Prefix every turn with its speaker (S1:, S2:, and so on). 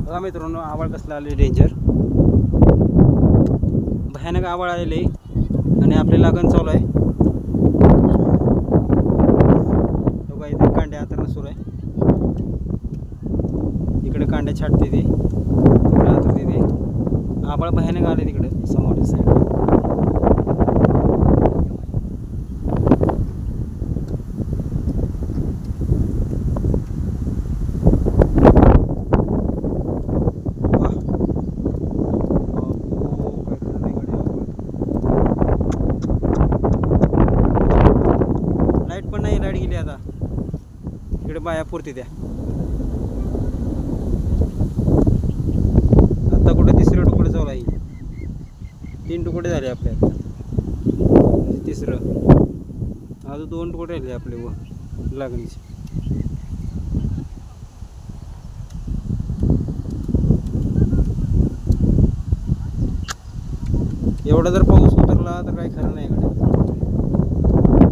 S1: बघा मित्रांनो, आवाळ कसला आले डेंजर, भयानक आवाळ आलेले आणि आपले लागण चालू आहे. बघा इथे कांड्या आता सुरू आहे. इकडे कांड्या छाटते ते, तिकडे आतरते ते. आवाळ भयानक आले तिकडे समोरच्या साईड. लाईट पण नाही, लाईट गेली आता. इकडे बाया पुरते त्या. आता कुठे तिसरं तुकडे चालू आहे. 3 तुकडे झाले आपले आता, तिसरं. अजून 2 तुकडे राहिले आपले व लागणीचे. एवढा जर पाऊस उतरला तर काही खरं नाही इकडे.